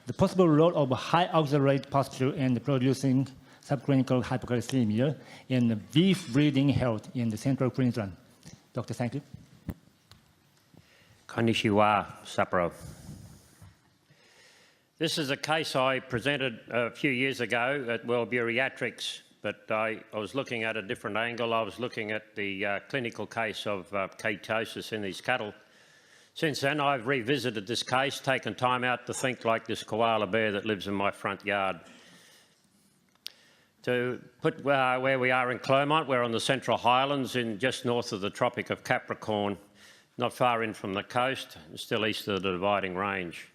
the possible role of high oxalate pasture in producing subclinical hypocalcaemia in beef breeding health in the central Queensland. Doctor, thank you. Konnichiwa, Sapporo. This is a case I presented a few years ago at Buiatrics, but I was looking at a different angle. I was looking at the clinical case of ketosis in these cattle. Since then, I've revisited this case, taken time out to think like this koala bear that lives in my front yard. To put where we are in Clermont, we're on the Central Highlands in just north of the Tropic of Capricorn, not far in from the coast, still east of the Dividing Range.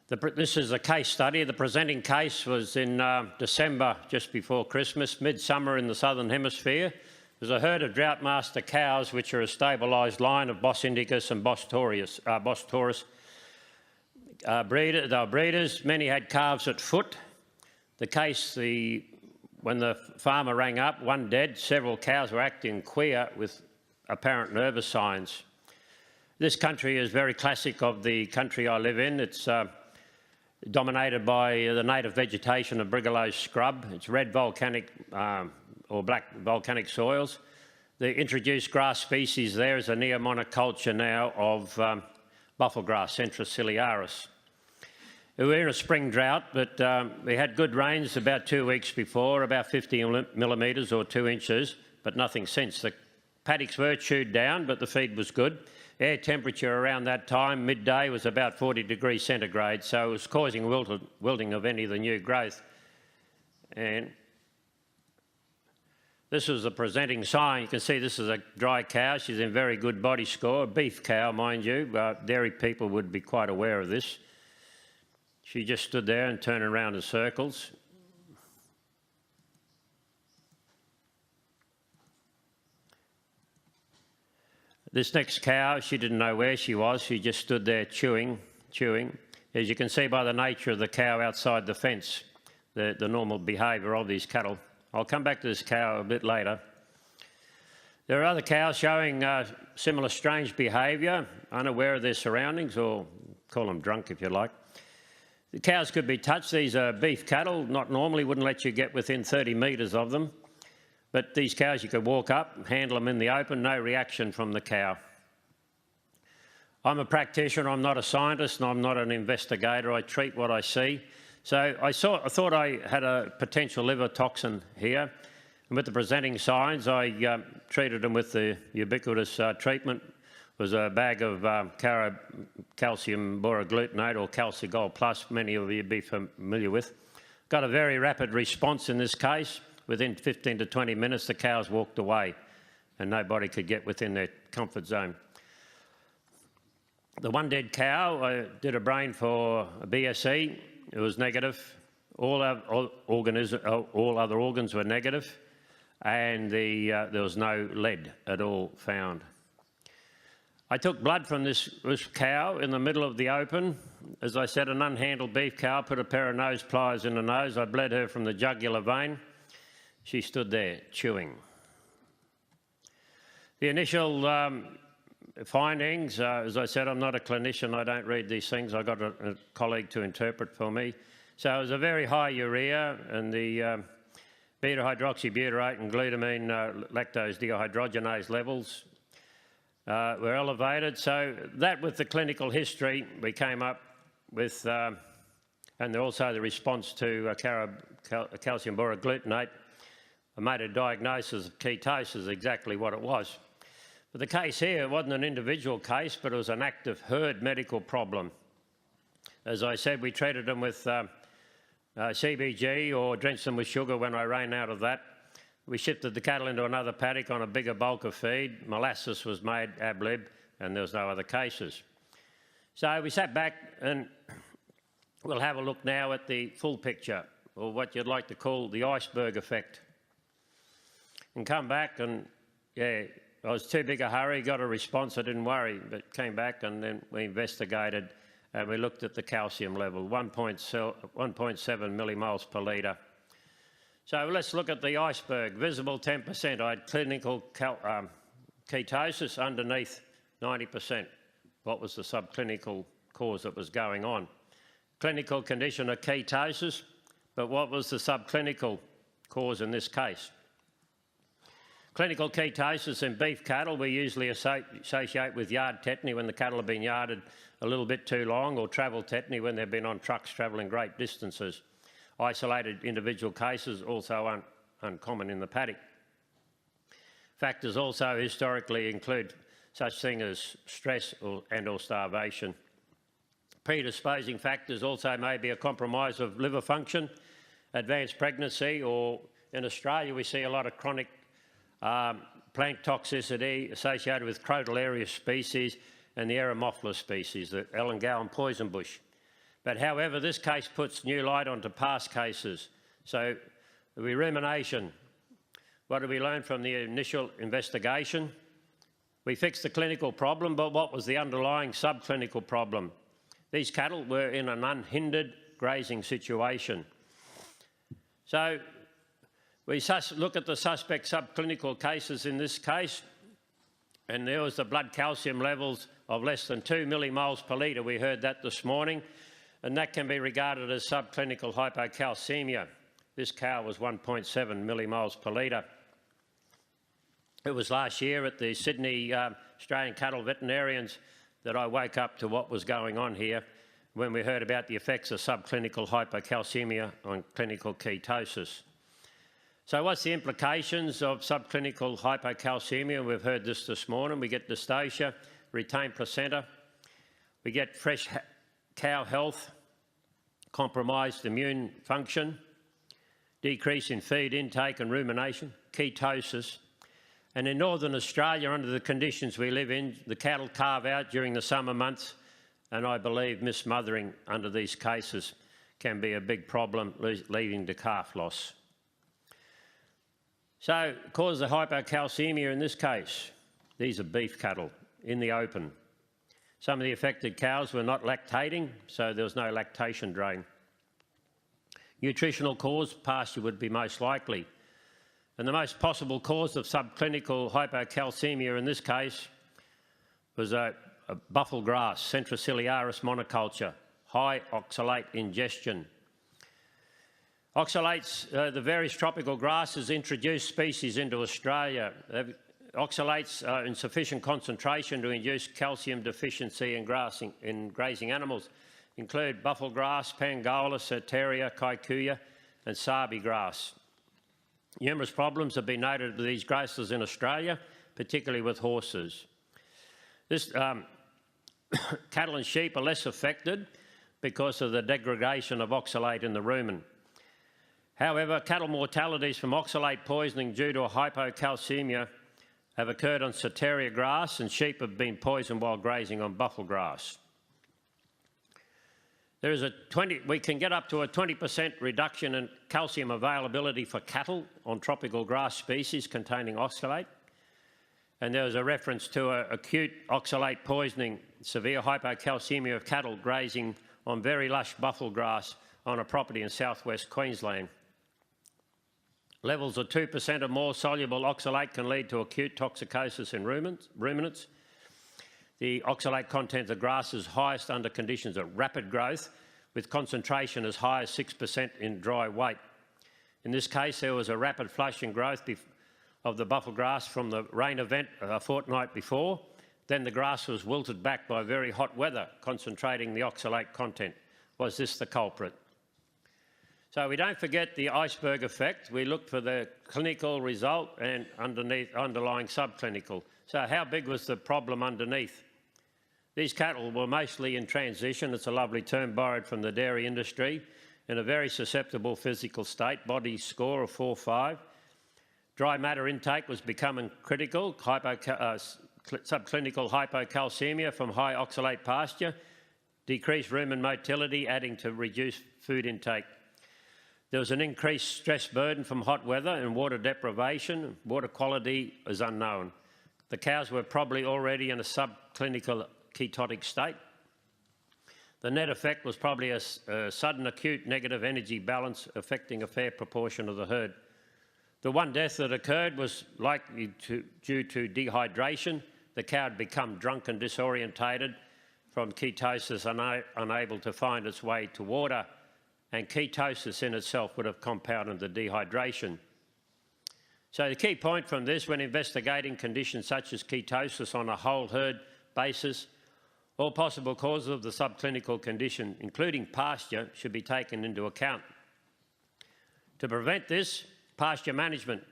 This is a case study. The presenting case was in December, just before Christmas, midsummer in the Southern Hemisphere. There's a herd of drought master cows, which are a stabilised line of Bos Indicus and Bos Taurus. They were breeders. Many had calves at foot. The case, when the farmer rang up, one dead, several cows were acting queer with apparent nervous signs. This country is very classic of the country I live in. It's dominated by the native vegetation of Brigalow scrub. It's red volcanic or black volcanic soils. The introduced grass species there is a neomonoculture now of bufflegrass, centrociliaris. We were in a spring drought, but we had good rains about 2 weeks before, about 50 millimetres or 2 inches, but nothing since. The paddocks were chewed down, but the feed was good. Air temperature around that time, midday, was about 40 degrees centigrade, so it was causing wilting of any of the new growth. And this was the presenting sign. You can see this is a dry cow. She's in very good body score, a beef cow, mind you. Dairy people would be quite aware of this. She just stood there and turned around in circles. This next cow, she didn't know where she was. She just stood there chewing. As you can see by the nature of the cow outside the fence, the normal behaviour of these cattle. I'll come back to this cow a bit later. There are other cows showing similar strange behaviour, unaware of their surroundings, or call them drunk if you like. The cows could be touched. These are beef cattle, not normally, wouldn't let you get within 30 metres of them. But these cows, you could walk up, handle them in the open, no reaction from the cow. I'm a practitioner, I'm not a scientist, and I'm not an investigator. I treat what I see. So I thought I had a potential liver toxin here. And with the presenting signs, I treated them with the ubiquitous treatment. It was a bag of calcium boraglutinate, or Calcigol Plus, many of you be familiar with. Got a very rapid response in this case. Within 15 to 20 minutes, the cows walked away and nobody could get within their comfort zone. The one dead cow, I did a brain for a BSE. It was negative. All other organs were negative, and there was no lead at all found. I took blood from this cow in the middle of the open. As I said, an unhandled beef cow, put a pair of nose pliers in the nose. I bled her from the jugular vein. She stood there chewing. The initial findings, as I said, I'm not a clinician, I don't read these things. I got a colleague to interpret for me. So it was a very high urea, and the beta-hydroxybutyrate and glutamine lactose dehydrogenase levels were elevated. So that, with the clinical history, we came up with, and also the response to calcium boraglutinate, I made a diagnosis of ketosis, exactly what it was. But the case here wasn't an individual case, but it was an active herd medical problem. As I said, we treated them with CBG or drenched them with sugar when I ran out of that. We shifted the cattle into another paddock on a bigger bulk of feed. Molasses was made ab lib, and there was no other cases. So we sat back, and we'll have a look now at the full picture, or what you'd like to call the iceberg effect. And come back, and yeah, I was too big a hurry, got a response, I didn't worry, but came back, and then we investigated, and we looked at the calcium level, 1.7 millimoles per litre. So let's look at the iceberg. Visible 10%. I had clinical ketosis underneath 90%. What was the subclinical cause that was going on? clinical condition of ketosis, but what was the subclinical cause in this case? Clinical ketosis in beef cattle we usually associate with yard tetany when the cattle have been yarded a little bit too long, or travel tetany when they've been on trucks travelling great distances. Isolated individual cases also uncommon in the paddock. Factors also historically include such things as stress and/or starvation. Predisposing factors also may be a compromise of liver function, advanced pregnancy, or in Australia we see a lot of chronic plant toxicity associated with Crotalaria species and the Eremophilus species, the Ellengowan poison bush. But however, this case puts new light onto past cases. So the rumination, what did we learn from the initial investigation? We fixed the clinical problem, but what was the underlying subclinical problem? These cattle were in an unhindered grazing situation. So we look at the suspect subclinical cases in this case, and there was the blood calcium levels of less than 2 millimoles per litre. We heard that this morning, and that can be regarded as subclinical hypocalcaemia. This cow was 1.7 millimoles per litre. It was last year at the Sydney Australian Cattle Veterinarians that I woke up to what was going on here when we heard about the effects of subclinical hypocalcaemia on clinical ketosis. So what's the implications of subclinical hypocalcaemia? We've heard this morning. We get dystocia, retained placenta. We get fresh cow health, compromised immune function, decrease in feed intake and rumination, ketosis. And in Northern Australia, under the conditions we live in, the cattle calve out during the summer months, and I believe mismothering under these cases can be a big problem, leading to calf loss. So, cause of hypocalcaemia in this case, these are beef cattle in the open. Some of the affected cows were not lactating, so there was no lactation drain. Nutritional cause, pasture would be most likely. And the most possible cause of subclinical hypocalcaemia in this case was a buffel grass, Centrociliaris monoculture, high oxalate ingestion. Oxalates, the various tropical grasses introduce species into Australia. Oxalates are in sufficient concentration to induce calcium deficiency in grazing animals, include buffel grass, Pangola, Soteria, Kikuyu and Sabi grass. Numerous problems have been noted with these grasses in Australia, particularly with horses. Cattle and sheep are less affected because of the degradation of oxalate in the rumen. However, cattle mortalities from oxalate poisoning due to a hypocalcaemia have occurred on Soteria grass, and sheep have been poisoned while grazing on buffel grass. We can get up to a 20% reduction in calcium availability for cattle on tropical grass species containing oxalate. And there was a reference to acute oxalate poisoning, severe hypocalcaemia of cattle grazing on very lush buffel grass on a property in southwest Queensland. Levels of 2% or more soluble oxalate can lead to acute toxicosis in ruminants. The oxalate content of grass is highest under conditions of rapid growth, with concentration as high as 6% in dry weight. In this case, there was a rapid flush in growth of the buffel grass from the rain event a fortnight before. Then the grass was wilted back by very hot weather, concentrating the oxalate content. Was this the culprit? So we don't forget the iceberg effect. We look for the clinical result and underlying subclinical. So how big was the problem underneath? These cattle were mostly in transition. It's a lovely term borrowed from the dairy industry. In a very susceptible physical state, body score of 4-5. Dry matter intake was becoming critical, subclinical hypocalcaemia from high oxalate pasture, decreased rumen motility adding to reduced food intake. There was an increased stress burden from hot weather and water deprivation. Water quality is unknown. The cows were probably already in a subclinical ketotic state. The net effect was probably a sudden acute negative energy balance affecting a fair proportion of the herd. The one death that occurred was likely due to dehydration. The cow had become drunk and disorientated from ketosis unable to find its way to water, and ketosis in itself would have compounded the dehydration. So the key point from this, when investigating conditions such as ketosis on a whole herd basis, all possible causes of the subclinical condition, including pasture, should be taken into account. To prevent this, pasture management.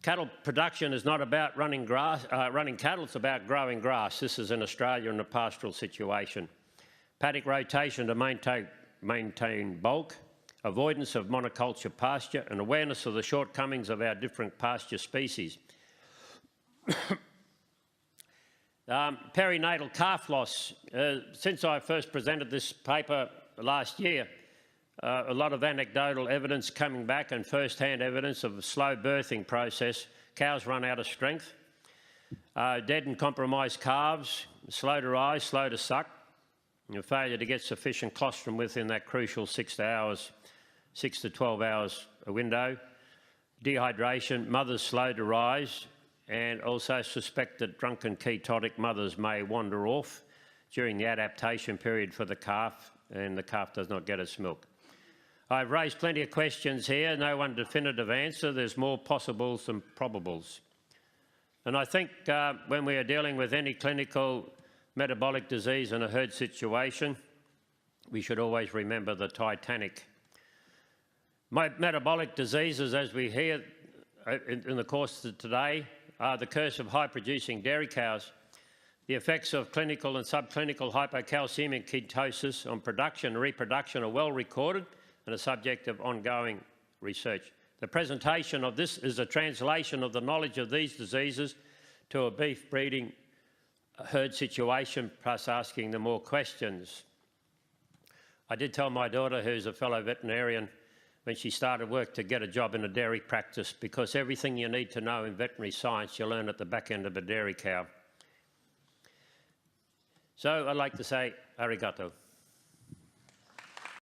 Cattle production is not about running cattle, it's about growing grass. This is in Australia in a pastoral situation. Paddock rotation to maintain bulk, avoidance of monoculture pasture, and awareness of the shortcomings of our different pasture species. Perinatal calf loss. Since I first presented this paper last year, a lot of anecdotal evidence coming back and first-hand evidence of a slow birthing process. Cows run out of strength. Dead and compromised calves, slow to rise, slow to suck, and failure to get sufficient colostrum within that crucial 6 to 12 hours window. Dehydration, mothers slow to rise, and also suspected drunken ketotic mothers may wander off during the adaptation period for the calf, and the calf does not get its milk. I've raised plenty of questions here, no one definitive answer. There's more possibles than probables. And I think when we are dealing with any clinical metabolic disease in a herd situation, we should always remember the Titanic. Metabolic diseases, as we hear in the course of today, are the curse of high-producing dairy cows. The effects of clinical and subclinical hypocalcaemia and ketosis on production and reproduction are well recorded and a subject of ongoing research. The presentation of this is a translation of the knowledge of these diseases to a beef breeding herd situation, plus asking them more questions. I did tell my daughter, who's a fellow veterinarian, when she started work, to get a job in a dairy practice, because everything you need to know in veterinary science you learn at the back end of a dairy cow. So I'd like to say arigato.